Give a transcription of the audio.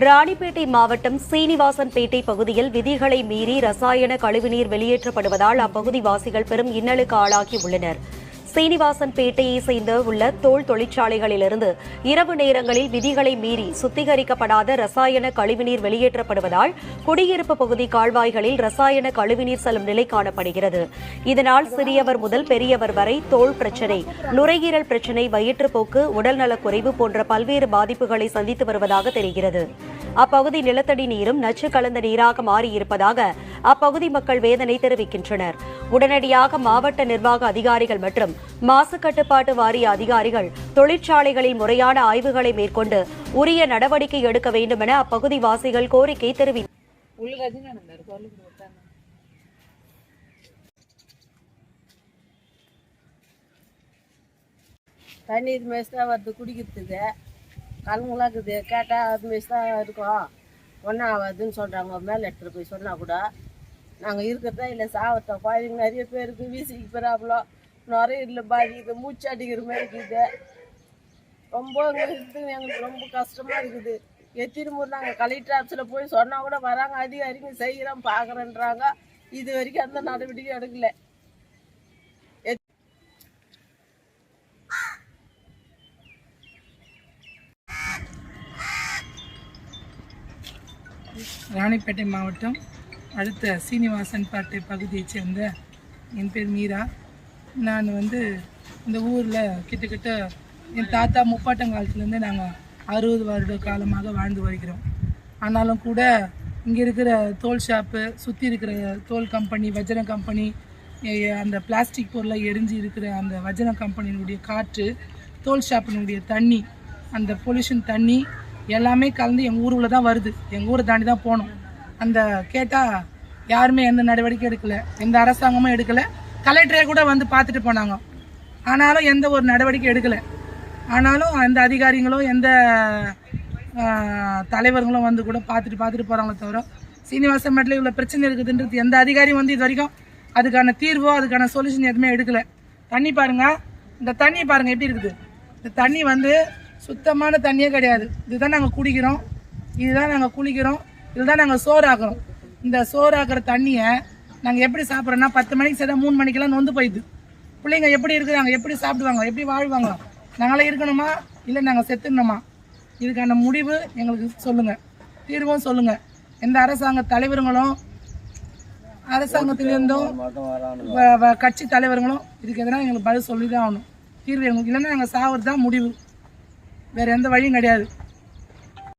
ராணிப்பேட்டை மாவட்டம் சீனிவாசன்பேட்டை பகுதியில் விதிகளை மீறி ரசாயன கழிவுநீர் வெளியேற்றப்படுவதால் அப்பகுதி வாசிகள் பெரும் இன்னலுக்கு ஆளாகி உள்ளனர். சீனிவாசன்பேட்டையை சேர்ந்த உள்ள தோல் தொழிற்சாலைகளிலிருந்து இரவு நேரங்களில் விதிகளை மீறி சுத்திகரிக்கப்படாத ரசாயன கழிவுநீர் வெளியேற்றப்படுவதால் குடியிருப்பு பகுதி கால்வாய்களில் ரசாயன கழிவுநீர் செல்லும் நிலை காணப்படுகிறது. இதனால் சிறியவர் முதல் பெரியவர் வரை தோல் பிரச்சினை, நுரையீரல் பிரச்சினை, வயிற்றுப்போக்கு, உடல்நலக்குறைவு போன்ற பல்வேறு பாதிப்புகளை சந்தித்து வருவதாக தெரிகிறது. அப்பகுதி நிலத்தடி நீரும் நச்சு கலந்த நீராக மாறியிருப்பதாக அப்பகுதி மக்கள் வேதனை தெரிவிக்கின்றனர். உடனடியாக மாவட்ட நிர்வாக அதிகாரிகள் மற்றும் மாசு கட்டுப்பாட்டு வாரிய அதிகாரிகள் தொழிற்சாலைகளில் முறையான ஆய்வுகளை மேற்கொண்டு உரிய நடவடிக்கை எடுக்க வேண்டும் என அப்பகுதி வாசிகள் கோரிக்கை தெரிவித்தனர். தண்ணீர் மேய்ச்சி தான் வருது குடிக்கிறதுக்கு, கலங்களாக இருக்குது. கேட்டால் அது மேய்ச்சி தான் இருக்கும், ஒன்றும் ஆகாதுன்னு சொல்கிறாங்க. மேலே எடுத்துகிட்டு போய் சொன்னால் கூட நாங்கள் இருக்கிறதா இல்லை சாவட்டோம். குழந்தைங்க நிறைய பேருக்கு வீசிக்கு போகிறாப்புல, நுரையீரலில் பாதிக்குது, மூச்சு அடிக்கிற மாதிரி இருக்குது. ரொம்ப எங்களுக்கு ரொம்ப கஷ்டமாக இருக்குது. எத்தனை முறை நாங்கள் கலெக்டர் ஆஃபீஸில் போய் சொன்னால் கூட வராங்க, அதிகாரிங்க செய்கிறோம் பார்க்குறேன்றாங்க. இது வரைக்கும் அந்த நடவடிக்கை எடுக்கலை. ராணிப்பேட்டை மாவட்டம் அடுத்த சீனிவாசன்பேட்டை பகுதியைச் சேர்ந்த என் பேர் மீரா. நான் இந்த ஊரில் கிட்டத்தட்ட என் தாத்தா முப்பாட்டங்காலத்துலேருந்து நாங்கள் 60 வருட காலமாக வாழ்ந்து வருகிறோம். ஆனாலும் கூட இங்கே இருக்கிற தோல் ஷாப்பு, சுற்றி இருக்கிற தோல் கம்பெனி, வஜ்ர கம்பெனி, அந்த பிளாஸ்டிக் பொருளை எரிஞ்சு இருக்கிற அந்த வஜ்ர கம்பெனியினுடைய காற்று, தோல் ஷாப்பினுடைய தண்ணி, அந்த பொல்யூஷன் தண்ணி எல்லாமே கலந்து எங்கள் ஊரில் தான் வருது. எங்கள் ஊரை தாண்டி தான் போகணும். அந்த கேட்டால் யாருமே எந்த நடவடிக்கை எடுக்கலை, எந்த அரசாங்கமும் எடுக்கலை. கலெக்டரே கூட வந்து பார்த்துட்டு போனாங்க, ஆனாலும் எந்த ஒரு நடவடிக்கை எடுக்கலை. ஆனாலும் எந்த அதிகாரிகளோ எந்த தலைவர்களும் வந்து கூட பார்த்துட்டு போகிறாங்களே தவிர சீனிவாசன்பேட்டையில் இவ்வளோ பிரச்சனை இருக்குதுன்றது எந்த அதிகாரியும் இது வரைக்கும் அதுக்கான தீர்வோ அதுக்கான சொல்யூஷன் எதுவுமே எடுக்கலை. தண்ணி பாருங்கள், இந்த தண்ணி பாருங்கள் எப்படி இருக்குது. இந்த தண்ணி சுத்தமான தண்ணியே கிடையாது. இதுதான் நாங்கள் குடிக்கிறோம், இதுதான் நாங்கள் குளிக்கிறோம், இதுதான் நாங்கள் சோறாக்குறோம். இந்த சோறாக்குற தண்ணியை நாங்கள் எப்படி சாப்பிட்றோன்னா 10 மணிக்கு சேர்த்தா 3 மணிக்கெல்லாம் நொந்து போயிடுது. பிள்ளைங்க எப்படி இருக்கிறாங்க, எப்படி சாப்பிடுவாங்க, எப்படி வாழ்வாங்க? நாங்களாம் இருக்கணுமா இல்லை நாங்கள் செத்துடணுமா? இதுக்கான முடிவு எங்களுக்கு சொல்லுங்கள், தீர்வும் சொல்லுங்கள். எந்த அரசாங்க தலைவர்களும் அரசாங்கத்திலிருந்தும் கட்சி தலைவர்களும் இதுக்கு எதனா எங்களுக்கு பதில் சொல்லி தான் ஆகணும். தீர்வு எங்களுக்கு இல்லைன்னா நாங்கள் சாவது தான் முடிவு, வேறு எந்த வழியும் கிடையாது.